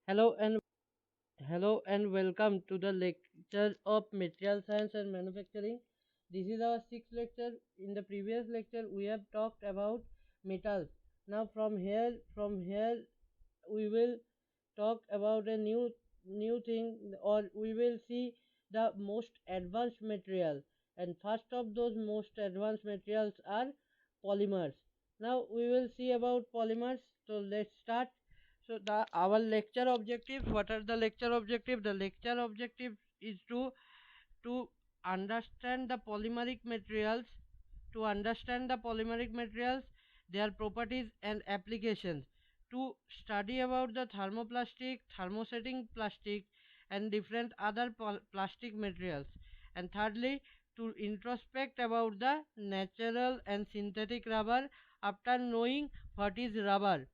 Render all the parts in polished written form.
Hello and welcome to the lecture of material science and manufacturing. This is our sixth lecture. In the previous lecture, we have talked about metals. Now, from here, we will talk about a new thing, or we will see the most advanced material. And first of those most advanced materials are polymers. Now, we will see about polymers. So, let's start. So the our lecture objectives. What are the lecture objectives? The lecture objective is to understand the polymeric materials, their properties and applications, to study about the thermoplastic, thermosetting plastic, and different other plastic materials, and thirdly, to introspect about the natural and synthetic rubber after knowing what is rubber.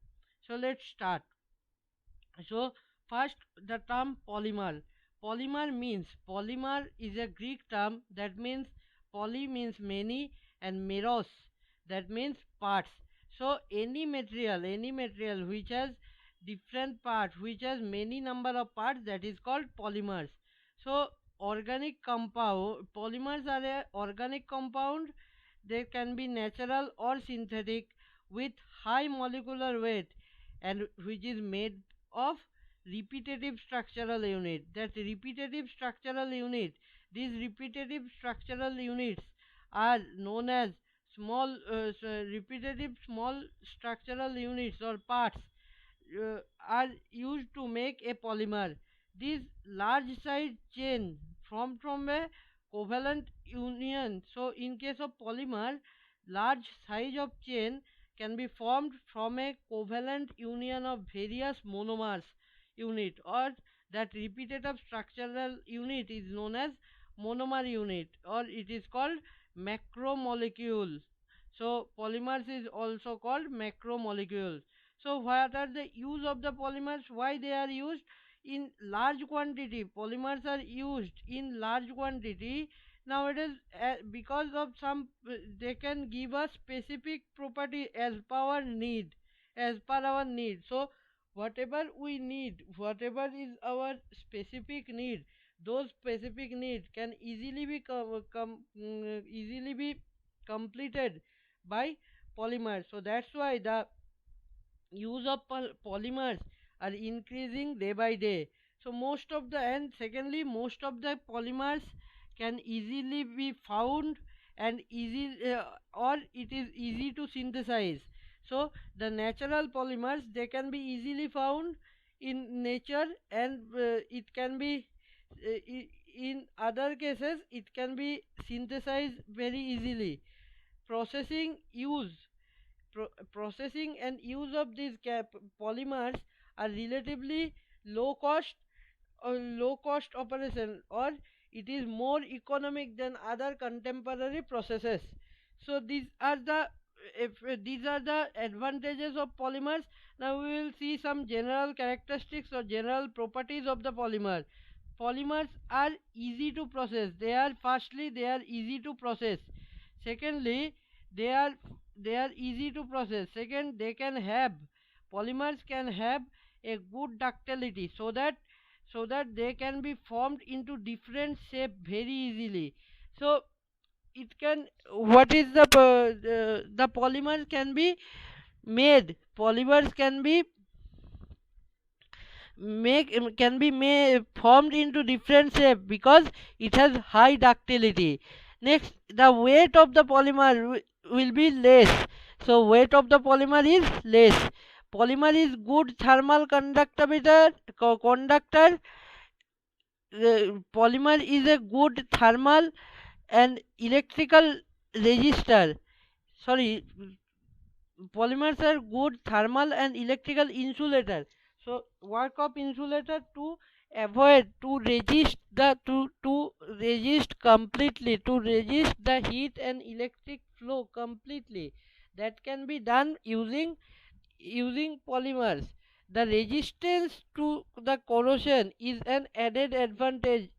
So let's start. So first, the term polymer. Polymer is a Greek term that means poly means many and meros that means parts. So any material which has different parts, which has many number of parts, that is called polymers. So organic compound polymers are a organic compound. They can be natural or synthetic with high molecular weight and which is made of repetitive structural unit. These repetitive structural units are known as repetitive small structural units or parts are used to make a polymer. This large size chain formed from a covalent union. So in case of polymer, large size of chain can be formed from a covalent union of various monomers unit, or that repetitive structural unit is known as monomer unit, or it is called macromolecule. So polymers is also called macromolecules. So what are the use of the polymers? Why they are used in large quantity? Polymers are used in large quantity nowadays because of some they can give us specific property as per our need. So whatever we need, whatever is our specific need, those specific need can easily be completed by polymers. So that's why the use of polymers are increasing day by day. So most of the and secondly, most of the polymers can easily be found and or it is easy to synthesize. So the natural polymers, they can be easily found in nature, and it can be in other cases it can be synthesized very easily. Processing and use of these polymers are relatively low cost low cost operation, or it is more economic than other contemporary processes. So these are the advantages of polymers. Now we will see some general characteristics or general properties of the polymer. Polymers are easy to process. They are easy to process. Secondly, they are they are easy to process. Second, polymers can have a good ductility, so that they can be formed into different shape very easily. So it can what is the polymers can be formed into different shape because it has high ductility. Next, the weight of the polymer will be less. So weight of the polymer is less. Polymer is good thermal conductor. Polymer is a good thermal and electrical resistor. Sorry, polymers are good thermal and electrical insulator. So work of insulator to avoid to resist the to resist completely, to resist the heat and electric flow completely. That can be done using polymers. The resistance to the corrosion is an added advantage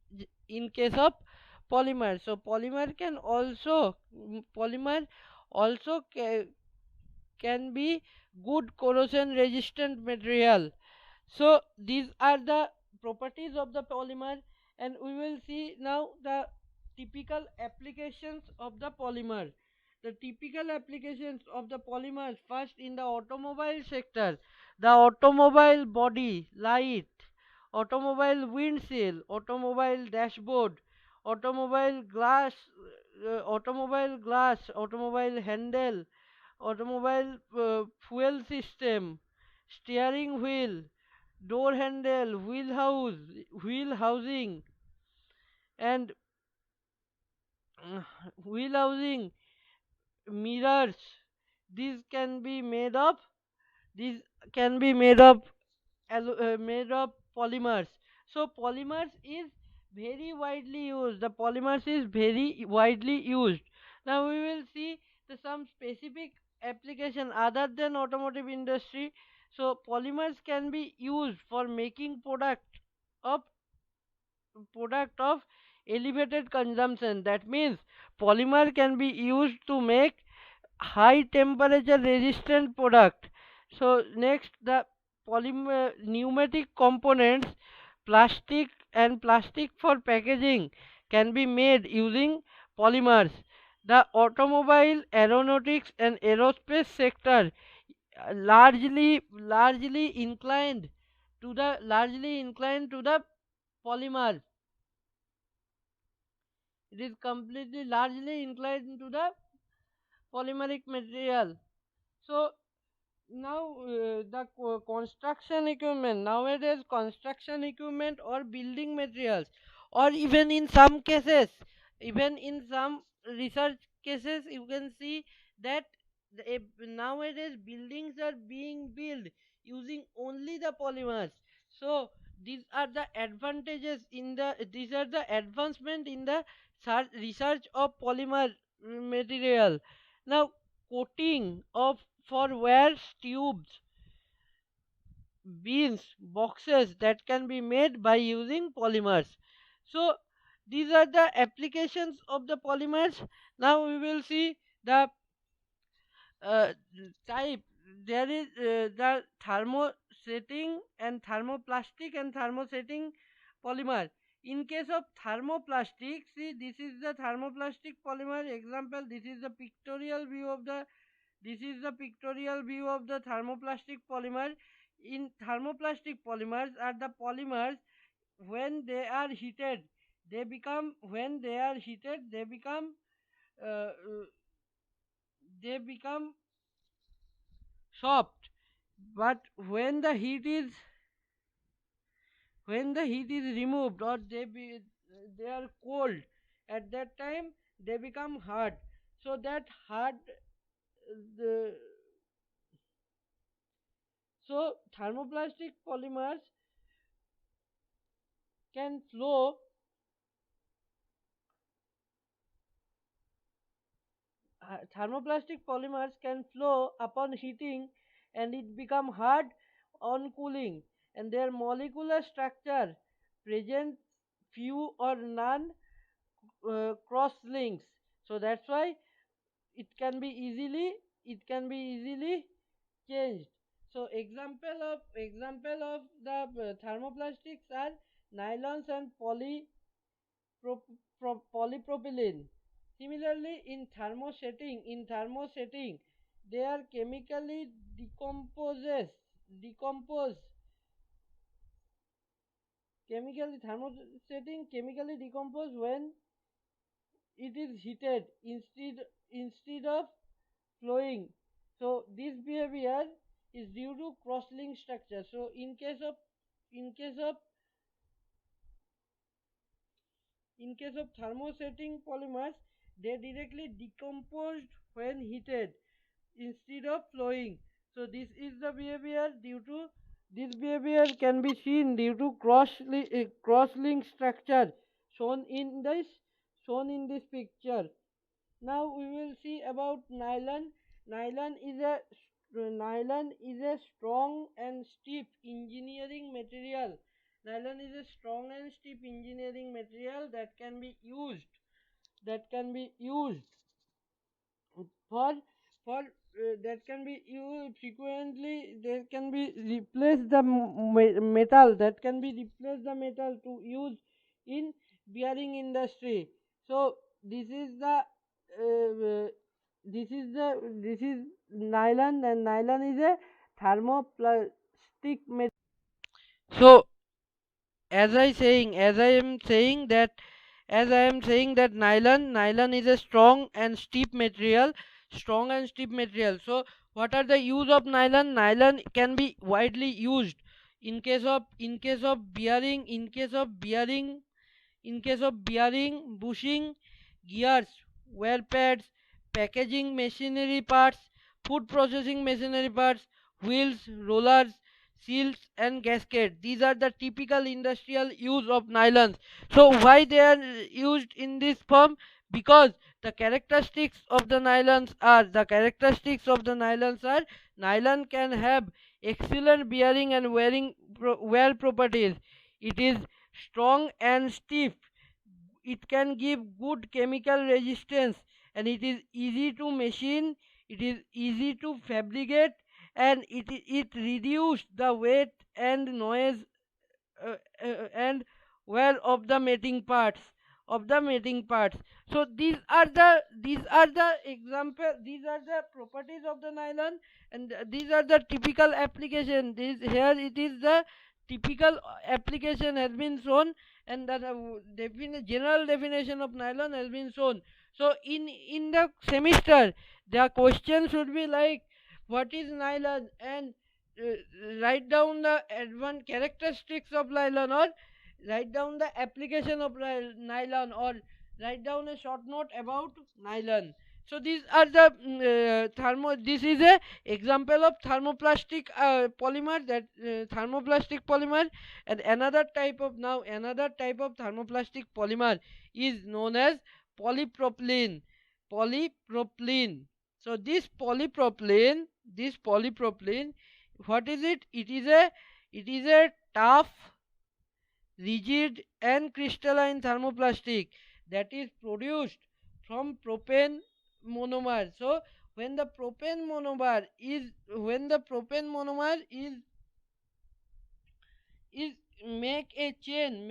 in case of polymer. So polymer also can be good corrosion resistant material. So these are the properties of the polymer, and we will see now the typical applications of the polymer. The typical applications of the polymers, first in the automobile sector, the automobile body, light, automobile windshield, automobile dashboard, automobile glass, automobile handle, automobile fuel system, steering wheel, door handle, wheel housing, and uh, wheel housing, mirrors. These can be made of these can be made of polymers. So polymers is very widely used. The polymers is very widely used. Now we will see some specific application other than automotive industry. So polymers can be used for making of of elevated consumption. That means polymer can be used to make high temperature resistant product. So next, the polymer pneumatic components, plastic for packaging can be made using polymers. The automobile, aeronautics and aerospace sector largely inclined to the polymer. It is completely largely inclined to the polymeric material. So now construction equipment, nowadays construction equipment or building materials, or even in some research cases, you can see that nowadays buildings are being built using only the polymers. So these are the advancement in the research of polymer material. Now coating of for wares, tubes, beans, boxes that can be made by using polymers. So these are the applications of the polymers. Now we will see the uh, type. There is the thermosetting and thermoplastic and thermosetting polymer. In case of thermoplastic, see, this is the thermoplastic polymer example. This is the pictorial view of the thermoplastic polymer. In thermoplastic polymers are the polymers when they are heated, they become uh, uh, they become soft. But when the heat is removed, or they are cold, at that time they become hard. So that hard the so thermoplastic polymers can flow thermoplastic polymers can flow upon heating, and it become hard on cooling, and their molecular structure presents few or none cross links. So that's why it can be easily it can be easily changed. So example of the thermoplastics are nylons and polypropylene. Similarly, in thermosetting, they are decompose chemically thermosetting chemically decompose when it is heated instead of flowing. So this behavior is due to cross-link structure. So in case of in case of thermosetting polymers, they directly decomposed when heated instead of flowing. So this behavior can be seen due to cross-link structure shown in this picture. Now we will see about nylon. Nylon is a strong and stiff engineering material. Nylon is a strong and stiff engineering material that can be used for that can be used frequently, that can be replace the metal, that can be replace the metal to use in bearing industry. So this is nylon, and nylon is a thermoplastic material. So as I am saying that nylon is a strong and steep material. So what are the use of nylon? Nylon can be widely used in case of bearing, bushing, gears, wear pads, packaging machinery parts, food processing machinery parts, wheels, rollers, seals and gaskets. These are the typical industrial use of nylons. So why they are used in this form? Because the characteristics of the nylons are nylon can have excellent bearing and wear properties. It is strong and stiff. It can give good chemical resistance, and it is easy to machine. It is easy to fabricate, and it reduce the weight and noise and wear of the mating parts. So these are the properties of the nylon, and these are the typical application. This here it is the typical application has been shown, and the general definition of nylon has been shown. So in the semester the question should be like, what is nylon, and uh, write down the advanced characteristics of nylon, or write down the application of nylon, or write down a short note about nylon. So these are the this is a example of thermoplastic polymer, that thermoplastic polymer. And another type of thermoplastic polymer is known as polypropylene. So this polypropylene, what is it? It is a tough, rigid and crystalline thermoplastic that is produced from propane monomer. So when the propane monomer is make a chain,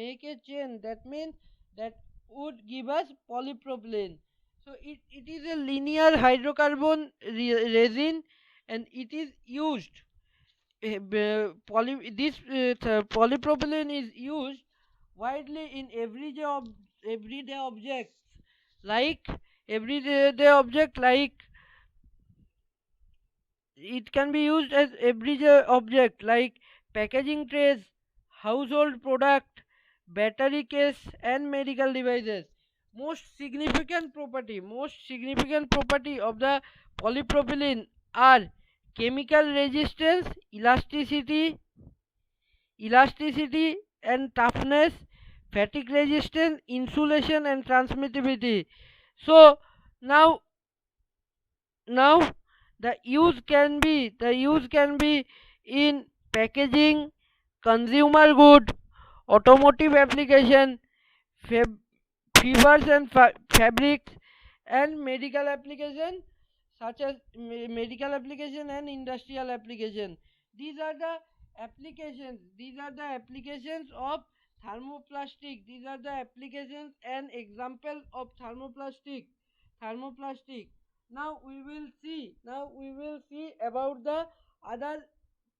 that means that would give us polypropylene. So it is a linear hydrocarbon resin, and it is used polypropylene is used widely in everyday objects, like everyday object like it can be used as everyday object like packaging trays, household product, battery case and medical devices. Most significant property of the polypropylene are chemical resistance, elasticity and toughness, fatigue resistance, insulation and transmissibility. So now now the use can be in packaging, consumer good, automotive application, fab- fibers and fabrics, and medical application and industrial application. These are the applications of thermoplastic. These are the applications and examples of thermoplastic. Now we will see about the other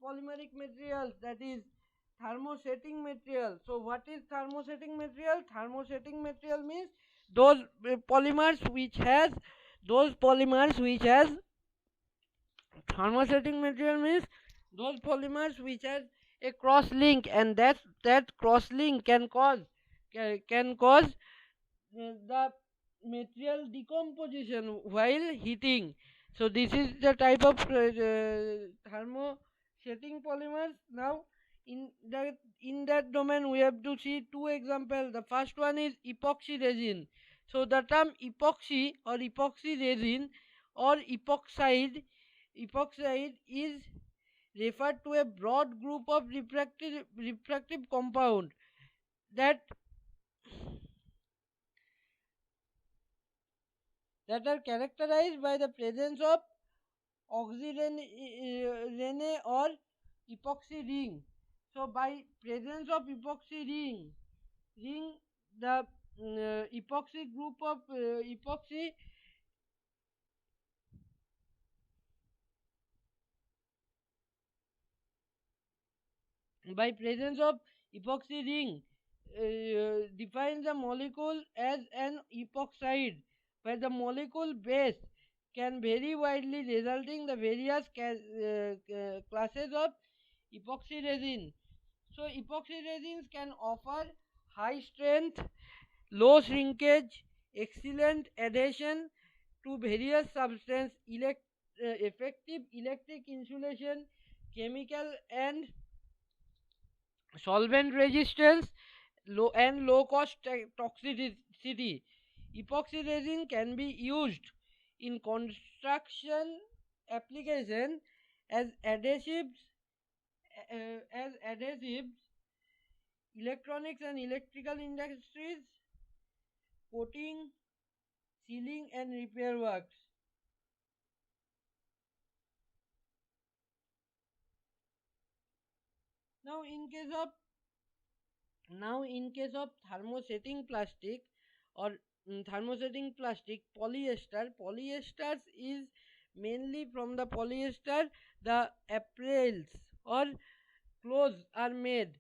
polymeric materials, that is thermosetting material. So what is thermosetting material? Thermosetting material means those polymers which has thermosetting material means those polymers which has a cross link, and that cross link can cause the material decomposition while heating. So this is the type of thermosetting polymers. Now in that domain we have to see two examples. The first one is epoxy resin. So the term epoxy or epoxy resin or epoxide is referred to a broad group of refractive compound that are characterized by the presence of oxyrene or epoxy ring. So by presence of epoxy ring the epoxy group of epoxy by presence of epoxy ring defines the molecule as an epoxide, where the molecule base can vary widely, resulting the various classes of epoxy resin. So epoxy resins can offer high strength, low shrinkage, excellent adhesion to various substances, effective electric insulation, chemical and solvent resistance, low cost toxicity. Epoxy resin can be used in construction application as adhesives, electronics and electrical industries, coating, sealing and repair works. Now in case of thermosetting plastic or thermosetting plastic, polyesters is mainly from the polyester the apparels or clothes are made.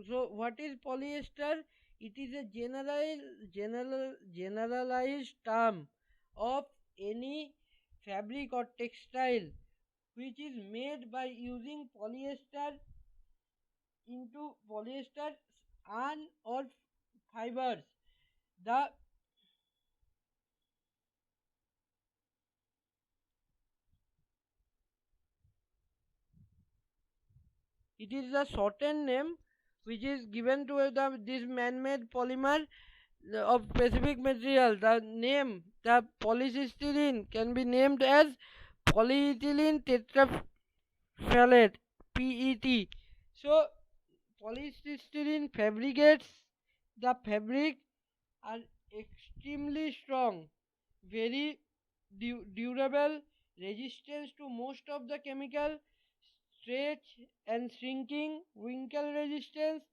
So what is polyester? It is a generalized term of any fabric or textile which is made by using polyester yarn or fibers. The it is the shortened name which is given to this man-made polymer of specific material. The name, the polystyrene, can be named as polyethylene tetraphthalate (PET). So polystyrene fabricates the fabric are extremely strong, very durable, resistance to most of the chemical, stretch and shrinking, wrinkle resistance.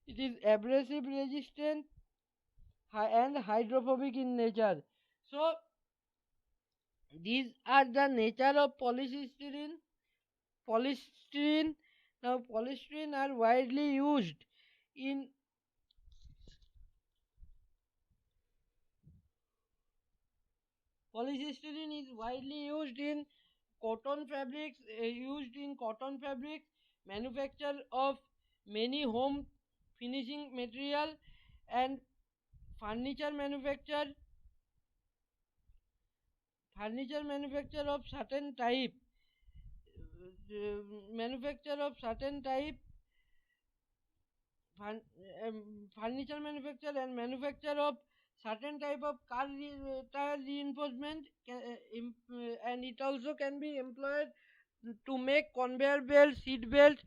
It is abrasive resistant and hydrophobic in nature. So these are the nature of polystyrene. Polystyrene now polystyrene are widely used in polystyrene is widely used in cotton fabrics, manufacture of many home finishing material and furniture manufacture, manufacture of certain type, manufacture of certain type, furniture manufacture and manufacture of certain type of tire reinforcement and it also can be employed to make conveyor belt, seat belt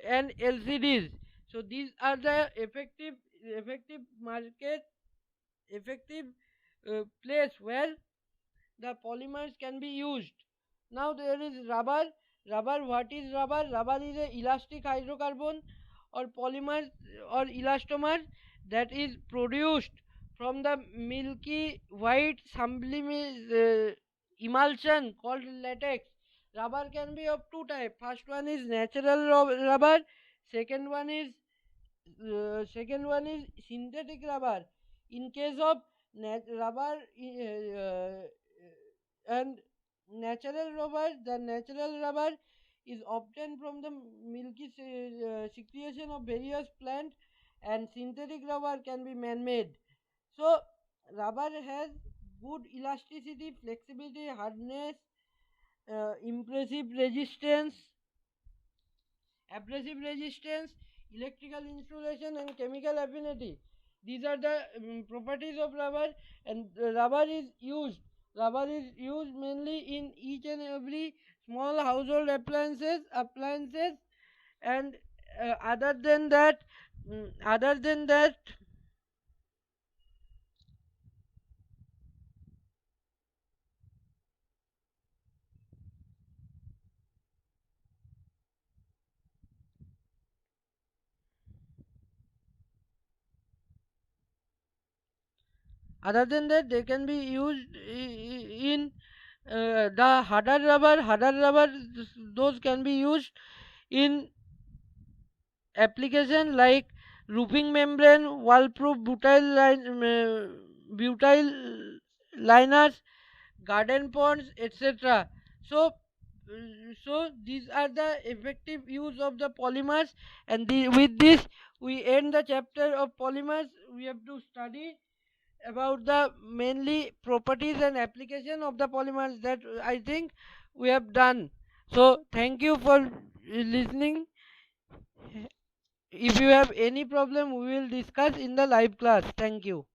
and LCDs. So these are the effective market, effective place where the polymers can be used. Now there is rubber. What is rubber? Rubber is a elastic hydrocarbon or polymer or elastomer that is produced from the milky white emulsion called latex. Rubber can be of two types. First one is natural rubber. Second one is synthetic rubber. In case of rubber and natural rubber, the natural rubber is obtained from the milky secretion of various plants, and synthetic rubber can be man-made. So rubber has good elasticity, flexibility, hardness, abrasive resistance, electrical insulation and chemical affinity. These are the properties of rubber, and rubber is used mainly in each and every small household appliances and other than that mm, other than that Other than that, they can be used in the harder rubber, those can be used in application like roofing membrane, wallproof butyl liners, garden ponds, etc. So, these are the effective use of the polymers, and with this we end the chapter of polymers. We have to study about the mainly properties and application of the polymers, that I think we have done. So thank you for listening. If you have any problem, we will discuss in the live class. Thank you.